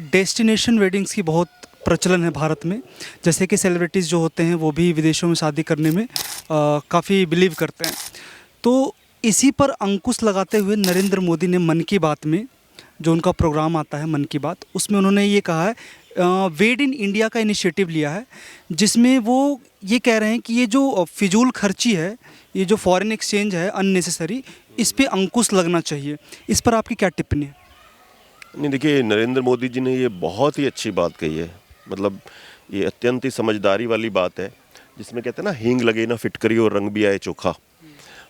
Destination weddings की बहुत प्रचलन है भारत में। जैसे कि सेलिब्रिटीज़ जो होते हैं वो भी विदेशों में शादी करने में काफ़ी बिलीव करते हैं। तो इसी पर अंकुश लगाते हुए नरेंद्र मोदी ने मन की बात में, जो उनका प्रोग्राम आता है मन की बात, उसमें उन्होंने ये कहा है, वेड इन इंडिया का इनिशिएटिव लिया है, जिसमें वो ये कह रहे हैं कि ये जो फिजूल खर्ची है, ये जो फॉरेन एक्सचेंज है अननेसेसरी, इस पे अंकुश लगना चाहिए। इस पर आपकी क्या टिप्पणी है? नहीं, देखिए, नरेंद्र मोदी जी ने ये बहुत ही अच्छी बात कही है। मतलब ये अत्यंत ही समझदारी वाली बात है, जिसमें कहते हैं ना, हींग लगे ना फिटकरी और रंग भी आए चोखा।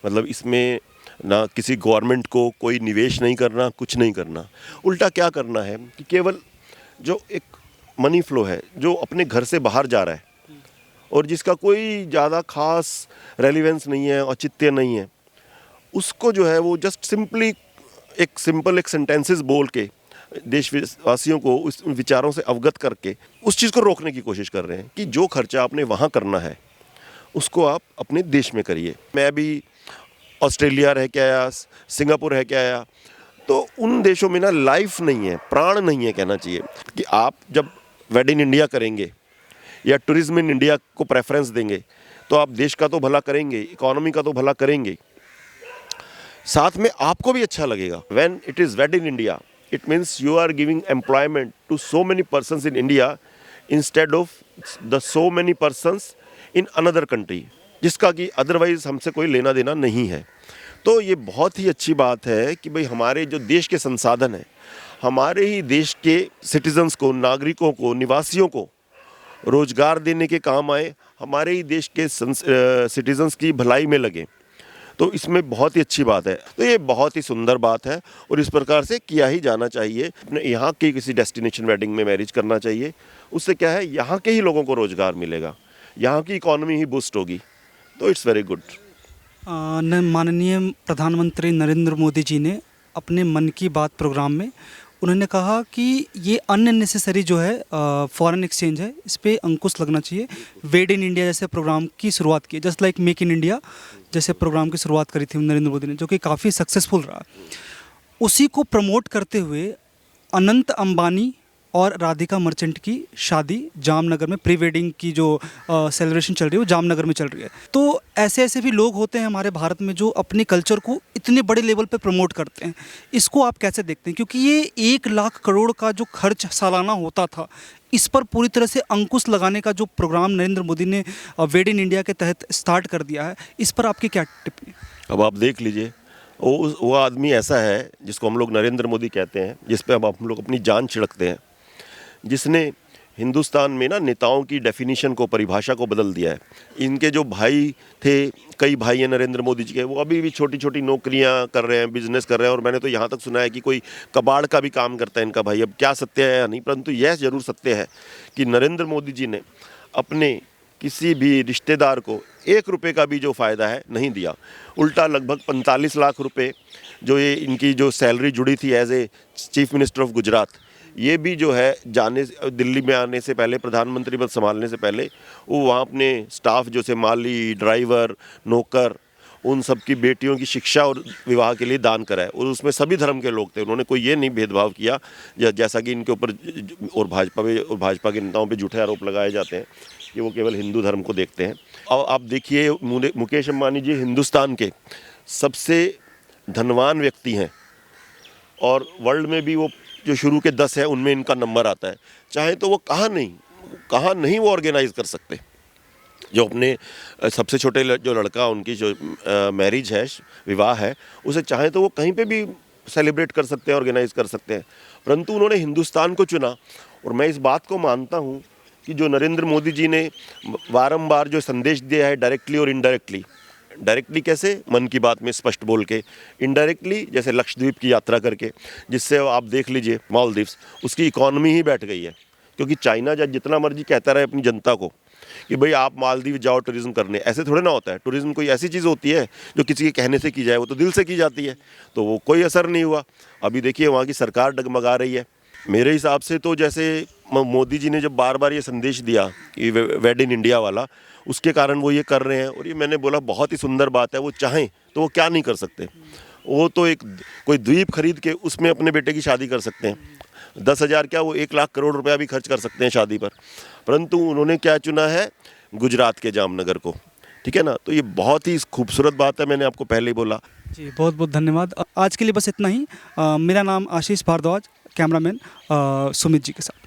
मतलब इसमें ना किसी गवर्नमेंट को कोई निवेश नहीं करना, कुछ नहीं करना। उल्टा क्या करना है कि केवल जो एक मनी फ्लो है, जो अपने घर से बाहर जा रहा है और जिसका कोई ज़्यादा खास रेलिवेंस नहीं है, औचित्य नहीं है, उसको जो है वो जस्ट सिंपली एक सेंटेंसेस बोल के देशवासियों को उस विचारों से अवगत करके उस चीज़ को रोकने की कोशिश कर रहे हैं कि जो खर्चा आपने वहाँ करना है उसको आप अपने देश में करिए। मैं भी ऑस्ट्रेलिया रह के आया, सिंगापुर रह के आया, तो उन देशों में ना लाइफ नहीं है, प्राण नहीं है कहना चाहिए, कि आप जब वेड इन इंडिया करेंगे या टूरिज्म इन इंडिया को प्रेफरेंस देंगे तो आप देश का तो भला करेंगे, इकोनॉमी का तो भला करेंगे, साथ में आपको भी अच्छा लगेगा। When it is wed in India, it means you are giving employment to so many persons in India instead of the so many persons in another country, जिसका कि अदरवाइज हमसे कोई लेना देना नहीं है। तो ये बहुत ही अच्छी बात है कि भाई हमारे जो देश के संसाधन हैं, हमारे ही देश के सिटीजन्स को, नागरिकों को, निवासियों को रोजगार देने के काम आए, हमारे ही देश के सिटीजन्स की भलाई में लगे। तो इसमें बहुत ही अच्छी बात है। तो ये बहुत ही सुंदर बात है और इस प्रकार से किया ही जाना चाहिए। अपने यहाँ की किसी डेस्टिनेशन वेडिंग में मैरिज करना चाहिए। उससे क्या है, यहाँ के ही लोगों को रोज़गार मिलेगा, यहाँ की इकोनॉमी ही बूस्ट होगी। तो इट्स वेरी गुड। माननीय प्रधानमंत्री नरेंद्र मोदी जी ने अपने मन की बात प्रोग्राम में उन्होंने कहा कि ये अननेसेसरी जो है फॉरेन एक्सचेंज है, इस पे अंकुश लगना चाहिए। वेड इन इंडिया जैसे प्रोग्राम की शुरुआत की, just like make in India जैसे प्रोग्राम की शुरुआत करी थी नरेंद्र मोदी ने, जो कि काफ़ी सक्सेसफुल रहा। उसी को प्रमोट करते हुए अनंत अंबानी और राधिका मर्चेंट की शादी जामनगर में, प्री वेडिंग की जो सेलिब्रेशन चल रही है वो जामनगर में चल रही है। तो ऐसे ऐसे भी लोग होते हैं हमारे भारत में जो अपने कल्चर को इतने बड़े लेवल पे प्रमोट करते हैं। इसको आप कैसे देखते हैं? क्योंकि ये 1 लाख करोड़ का जो खर्च सालाना होता था, इस पर पूरी तरह से अंकुश लगाने का जो प्रोग्राम नरेंद्र मोदी ने वेड इन इंडिया के तहत स्टार्ट कर दिया है, इस पर आपकी क्या टिप्पणी? अब आप देख लीजिए, वो आदमी ऐसा है जिसको हम लोग नरेंद्र मोदी कहते हैं, जिस पे अब हम लोग अपनी जान छिड़कते हैं, जिसने हिंदुस्तान में ना नेताओं की डेफिनेशन को, परिभाषा को बदल दिया है। इनके जो भाई थे, कई भाई हैं नरेंद्र मोदी जी के, वो अभी भी छोटी छोटी नौकरियां कर रहे हैं, बिजनेस कर रहे हैं, और मैंने तो यहाँ तक सुना है कि कोई कबाड़ का भी काम करता है इनका भाई। अब क्या सत्य है या नहीं, परंतु यह जरूर सत्य है कि नरेंद्र मोदी जी ने अपने किसी भी रिश्तेदार को 1 रुपये का भी जो फ़ायदा है नहीं दिया। उल्टा लगभग 45 लाख रुपये जो ये इनकी जो सैलरी जुड़ी थी as a chief minister of Gujarat, ये भी जो है जाने दिल्ली में आने से पहले, प्रधानमंत्री पद संभालने से पहले, वो वहाँ अपने स्टाफ जो से माली, ड्राइवर, नौकर, उन सब की बेटियों की शिक्षा और विवाह के लिए दान कराए। और उसमें सभी धर्म के लोग थे, उन्होंने कोई ये नहीं भेदभाव किया जैसा कि इनके ऊपर और भाजपा के नेताओं पे झूठे आरोप लगाए जाते हैं कि वो केवल हिंदू धर्म को देखते हैं। अब आप देखिए, मुकेश अंबानी जी हिंदुस्तान के सबसे धनवान व्यक्ति हैं और वर्ल्ड में भी वो जो शुरू के 10 है उनमें इनका नंबर आता है। चाहे तो वो कहाँ नहीं वो ऑर्गेनाइज कर सकते। जो अपने सबसे छोटे जो लड़का, उनकी जो मैरिज है, विवाह है, उसे चाहे तो वो कहीं पे भी सेलिब्रेट कर सकते हैं, ऑर्गेनाइज कर सकते हैं, परंतु उन्होंने हिंदुस्तान को चुना। और मैं इस बात को मानता हूँ कि जो नरेंद्र मोदी जी ने बारंबार जो संदेश दिया है, डायरेक्टली और डायरेक्टली कैसे, मन की बात में स्पष्ट बोल के, इनडायरेक्टली जैसे लक्षद्वीप की यात्रा करके, जिससे आप देख लीजिए मालदीव्स, उसकी इकॉनमी ही बैठ गई है। क्योंकि चाइना जितना मर्जी कहता रहे अपनी जनता को कि भाई आप मालदीव जाओ टूरिज्म करने, ऐसे थोड़े ना होता है। टूरिज्म कोई ऐसी चीज़ होती है जो किसी के कहने से की जाए, वो तो दिल से की जाती है। तो वो कोई असर नहीं हुआ। अभी देखिए वहाँ की सरकार डगमगा रही है। मेरे हिसाब से तो जैसे मोदी जी ने जब बार बार ये संदेश दिया कि वेड इन इंडिया वाला, उसके कारण वो ये कर रहे हैं। और ये मैंने बोला बहुत ही सुंदर बात है। वो चाहें तो वो क्या नहीं कर सकते। वो तो कोई द्वीप खरीद के उसमें अपने बेटे की शादी कर सकते हैं। 10,000 क्या, वो 1 लाख करोड़ रुपया भी खर्च कर सकते हैं शादी पर, परंतु उन्होंने क्या चुना है, गुजरात के जामनगर को। ठीक है ना, तो ये बहुत ही खूबसूरत बात है, मैंने आपको पहले ही बोला। जी, बहुत बहुत धन्यवाद। आज के लिए बस इतना ही। मेरा नाम आशीष भारद्वाज, कैमरामैन सुमित जी के साथ।